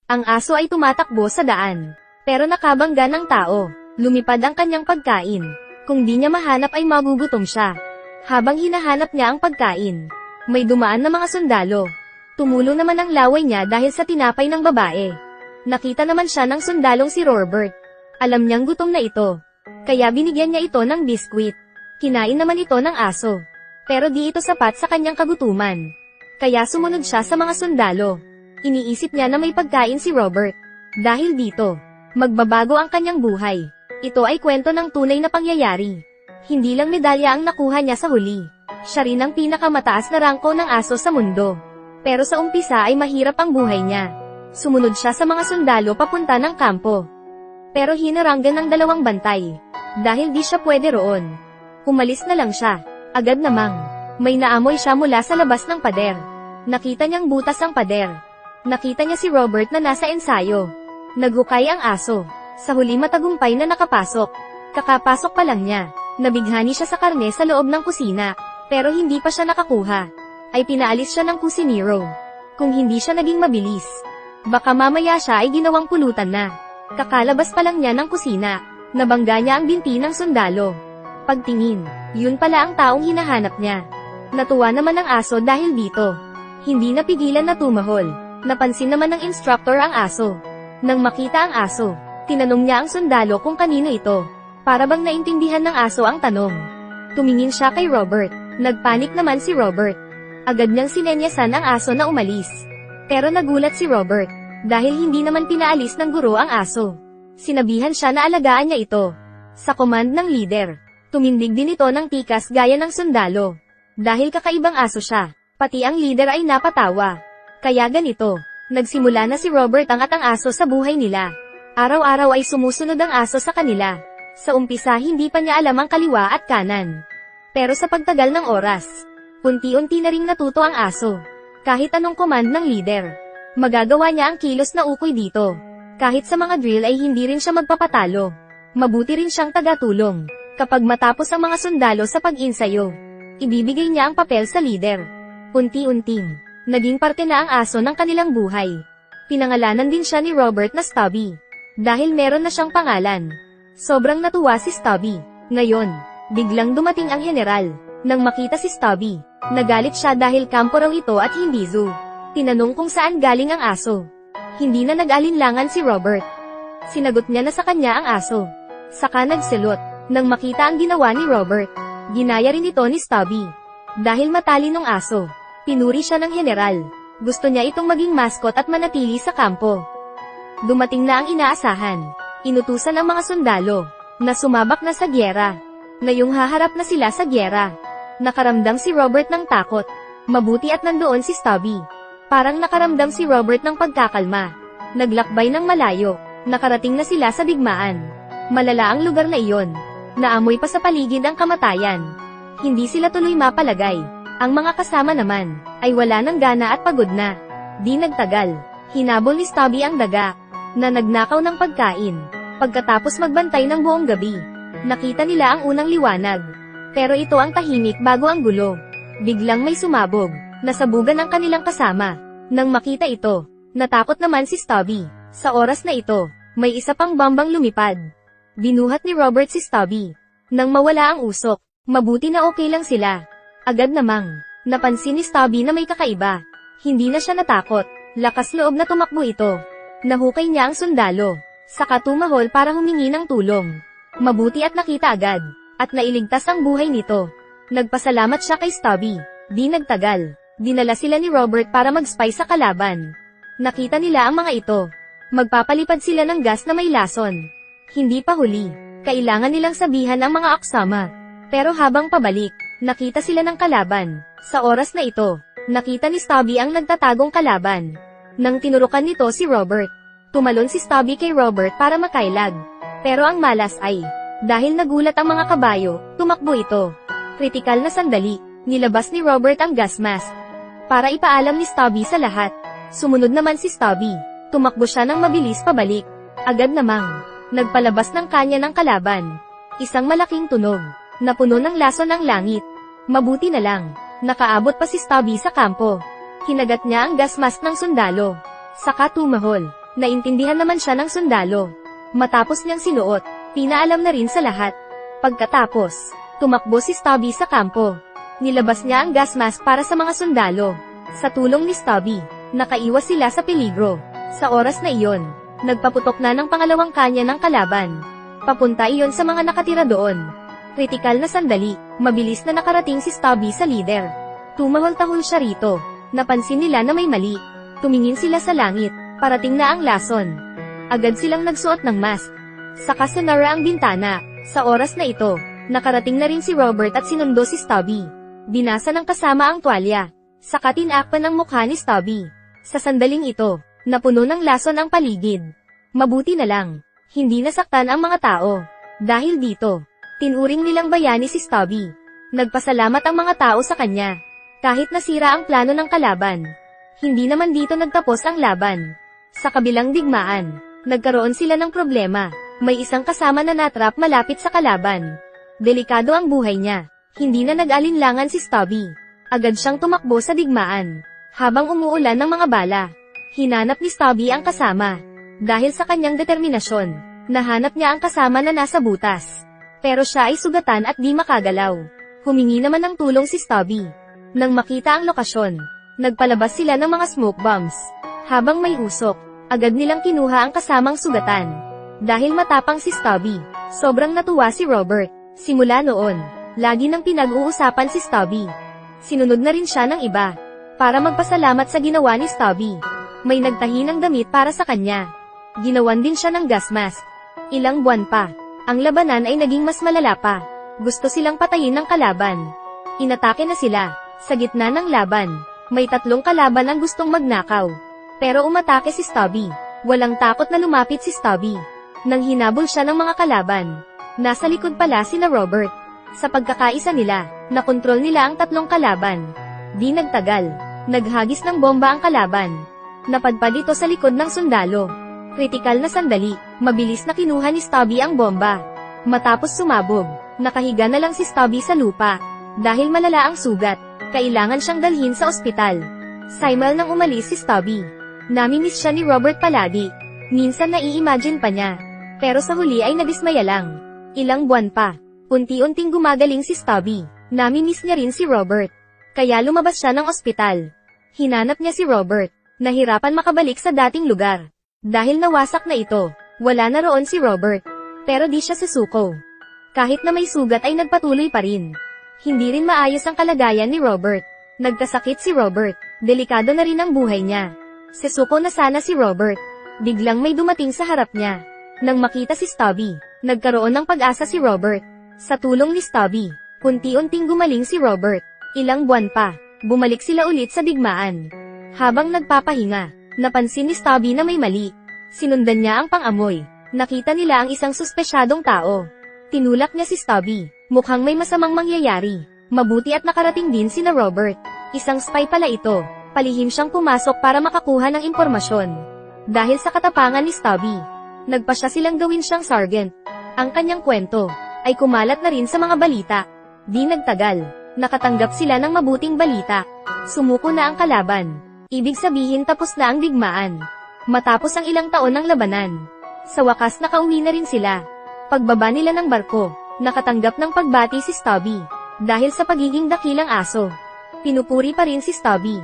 Ang aso ay tumatakbo sa daan. Pero nakabangga ng tao. Lumipad ang kanyang pagkain. Kung di niya mahanap ay magugutom siya. Habang hinahanap niya ang pagkain, may dumaan na mga sundalo. Tumulo naman ang laway niya dahil sa tinapay ng babae. Nakita naman siya ng sundalong si Robert. Alam niyang gutom na ito. Kaya binigyan niya ito ng biskwit. Kinain naman ito ng aso. Pero di ito sapat sa kanyang kagutuman. Kaya sumunod siya sa mga sundalo. Iniisip niya na may pagkain si Robert. Dahil dito, magbabago ang kanyang buhay. Ito ay kwento ng tunay na pangyayari. Hindi lang medalya ang nakuha niya sa huli. Siya rin ang pinakamataas na rangko ng aso sa mundo. Pero sa umpisa ay mahirap ang buhay niya. Sumunod siya sa mga sundalo papunta ng kampo. Pero hinaranggan ng dalawang bantay. Dahil di siya pwede roon. Umalis na lang siya. Agad namang, may naamoy siya mula sa labas ng pader. Nakita niyang butas ang pader. Nakita niya si Robert na nasa ensayo. Naghukay ang aso. Sa huli matagumpay na nakapasok. Kakapasok pa lang niya. Nabighani siya sa karne sa loob ng kusina. Pero hindi pa siya nakakuha. Ay pinaalis siya ng kusinero. Kung hindi siya naging mabilis, baka mamaya siya ay ginawang pulutan na. Kakalabas pa lang niya ng kusina. Nabangga niya ang binti ng sundalo. Pagtingin, yun pala ang taong hinahanap niya. Natuwa naman ang aso dahil dito. Hindi napigilan na tumahol. Napansin naman ng instructor ang aso. Nang makita ang aso, tinanong niya ang sundalo kung kanino ito. Para bang naintindihan ng aso ang tanong. Tumingin siya kay Robert. Nagpanik naman si Robert. Agad niyang sinenyasan ang aso na umalis. Pero nagulat si Robert, dahil hindi naman pinaalis ng guro ang aso. Sinabihan siya na alagaan niya ito. Sa command ng leader, tumindig din ito ng tikas gaya ng sundalo. Dahil kakaibang aso siya, pati ang leader ay napatawa. Kaya ganito, nagsimula na si Robert ang aso sa buhay nila. Araw-araw ay sumusunod ang aso sa kanila. Sa umpisa hindi pa niya alam ang kaliwa at kanan. Pero sa pagtagal ng oras, unti-unti na ring natuto ang aso. Kahit anong command ng leader, magagawa niya ang kilos na ukoy dito. Kahit sa mga drill ay hindi rin siya magpapatalo. Mabuti rin siyang tagatulong. Kapag matapos ang mga sundalo sa pag-insayo, ibibigay niya ang papel sa leader. Unti-unting, naging parte na ang aso ng kanilang buhay. Pinangalanan din siya ni Robert na Stubby. Dahil meron na siyang pangalan. Sobrang natuwa si Stubby. Ngayon, biglang dumating ang general. Nang makita si Stubby, nagalit siya dahil kampo raw ito at hindi zoo. Tinanong kung saan galing ang aso. Hindi na nag-alinlangan si Robert. Sinagot niya na sa kanya ang aso. Saka nagsilot. Nang makita ang ginawa ni Robert, ginaya rin ito ni Stubby. Dahil matalinong aso, pinuri siya ng general. Gusto niya itong maging mascot at manatili sa kampo. Dumating na ang inaasahan. Inutusan ang mga sundalo, na sumabak na sa gyera. Ngayong haharap na sila sa gyera. Nakaramdam si Robert ng takot. Mabuti at nandoon si Stubby. Parang nakaramdam si Robert ng pagkakalma. Naglakbay ng malayo. Nakarating na sila sa digmaan. Malala ang lugar na iyon. Naamoy pa sa paligid ang kamatayan. Hindi sila tuloy mapalagay. Ang mga kasama naman, ay wala ng gana at pagod na. Di nagtagal, hinabol ni Stubby ang daga, na nagnakaw ng pagkain. Pagkatapos magbantay ng buong gabi, nakita nila ang unang liwanag. Pero ito ang tahimik bago ang gulo. Biglang may sumabog, nasabugan ang kanilang kasama. Nang makita ito, natakot naman si Stubby. Sa oras na ito, may isa pang bombang lumipad. Binuhat ni Robert si Stubby. Nang mawala ang usok, mabuti na okay lang sila. Agad namang, napansin ni Stubby na may kakaiba. Hindi na siya natakot. Lakas loob na tumakbo ito. Nahukay niya ang sundalo. Saka tumahol para humingi ng tulong. Mabuti at nakita agad. At nailigtas ang buhay nito. Nagpasalamat siya kay Stubby. Di nagtagal. Dinala sila ni Robert para mag-spy sa kalaban. Nakita nila ang mga ito. Magpapalipad sila ng gas na may lason. Hindi pa huli. Kailangan nilang sabihan ang mga aksama. Pero habang pabalik, nakita sila ng kalaban. Sa oras na ito, nakita ni Stubby ang nagtatagong kalaban. Nang tinurukan nito si Robert, tumalon si Stubby kay Robert para makailag. Pero ang malas ay, dahil nagulat ang mga kabayo, tumakbo ito. Kritikal na sandali, nilabas ni Robert ang gas mask. Para ipaalam ni Stubby sa lahat. Sumunod naman si Stubby. Tumakbo siya ng mabilis pabalik. Agad namang, nagpalabas ng kanya ng kalaban. Isang malaking tunog, na puno ng lason ang langit. Mabuti na lang, nakaabot pa si Stubby sa kampo. Kinagat niya ang gas mask ng sundalo. Saka tumahol. Naintindihan naman siya ng sundalo. Matapos niyang sinuot, pinaalam na rin sa lahat. Pagkatapos, tumakbo si Stubby sa kampo. Nilabas niya ang gas mask para sa mga sundalo. Sa tulong ni Stubby, nakaiwas sila sa peligro. Sa oras na iyon, nagpaputok na ng pangalawang kanya ng kalaban. Papunta iyon sa mga nakatira doon. Kritikal na sandali, mabilis na nakarating si Stubby sa leader. Tumahol-tahol siya rito. Napansin nila na may mali. Tumingin sila sa langit, parating na ang lason. Agad silang nagsuot ng mask. Saka sinara ang bintana. Sa oras na ito, nakarating na rin si Robert at sinundo si Stubby. Binasa ng kasama ang tuwalya. Saka tinakpan ang mukha ni Stubby. Sa sandaling ito, napuno ng lason ang paligid. Mabuti na lang, hindi nasaktan ang mga tao. Dahil dito, tinuring nilang bayani si Stubby. Nagpasalamat ang mga tao sa kanya. Kahit nasira ang plano ng kalaban. Hindi naman dito nagtapos ang laban. Sa kabilang digmaan, nagkaroon sila ng problema. May isang kasama na natrap malapit sa kalaban. Delikado ang buhay niya. Hindi na nag-alinlangan si Stubby. Agad siyang tumakbo sa digmaan. Habang umuulan ng mga bala, hinanap ni Stubby ang kasama. Dahil sa kanyang determinasyon, nahanap niya ang kasama na nasa butas. Pero siya ay sugatan at di makagalaw. Humingi naman ng tulong si Stubby. Nang makita ang lokasyon, nagpalabas sila ng mga smoke bombs. Habang may usok, agad nilang kinuha ang kasamang sugatan. Dahil matapang si Stubby, sobrang natuwa si Robert. Simula noon, lagi nang pinag-uusapan si Stubby. Sinunod na rin siya ng iba, para magpasalamat sa ginawa ni Stubby. May nagtahi ng damit para sa kanya. Ginawan din siya ng gas mask. Ilang buwan pa, ang labanan ay naging mas malala pa. Gusto silang patayin ng kalaban. Inatake na sila. Sa gitna ng laban, may 3 kalaban ang gustong magnakaw. Pero umatake si Stubby. Walang takot na lumapit si Stubby. Nang hinabol siya ng mga kalaban, nasa likod pala sina Robert. Sa pagkakaisa nila, nakontrol nila ang 3 kalaban. Di nagtagal, naghagis ng bomba ang kalaban. Napadpad ito sa likod ng sundalo. Kritikal na sandali, mabilis na kinuha ni Stubby ang bomba. Matapos sumabog, nakahiga na lang si Stubby sa lupa. Dahil malala ang sugat, kailangan siyang dalhin sa ospital. Simul nang umalis si Stubby. Namimiss siya ni Robert palagi. Minsan nai-imagine pa niya. Pero sa huli ay nadismaya lang. Ilang buwan pa, unti-unting gumagaling si Stubby. Namimiss niya rin si Robert. Kaya lumabas siya ng ospital. Hinanap niya si Robert. Nahirapan makabalik sa dating lugar. Dahil nawasak na ito, wala na roon si Robert. Pero di siya susuko. Kahit na may sugat ay nagpatuloy pa rin. Hindi rin maayos ang kalagayan ni Robert. Nagkasakit si Robert. Delikado na rin ang buhay niya. Susuko na sana si Robert. Biglang may dumating sa harap niya. Nang makita si Stubby, nagkaroon ng pag-asa si Robert. Sa tulong ni Stubby, unti-unting gumaling si Robert. Ilang buwan pa, bumalik sila ulit sa digmaan. Habang nagpapahinga, napansin ni Stubby na may mali. Sinundan niya ang pang-amoy. Nakita nila ang isang suspesyadong tao. Tinulak niya si Stubby. Mukhang may masamang mangyayari. Mabuti at nakarating din sina Robert. Isang spy pala ito. Palihim siyang pumasok para makakuha ng impormasyon. Dahil sa katapangan ni Stubby, nagpasya silang gawin siyang sergeant. Ang kanyang kwento ay kumalat na rin sa mga balita. Di nagtagal, nakatanggap sila ng mabuting balita. Sumuko na ang kalaban. Ibig sabihin tapos na ang digmaan. Matapos ang ilang taon ng labanan, sa wakas nakauwi na rin sila. Pagbaba nila ng barko, nakatanggap ng pagbati si Stubby. Dahil sa pagiging dakilang aso, pinupuri pa rin si Stubby.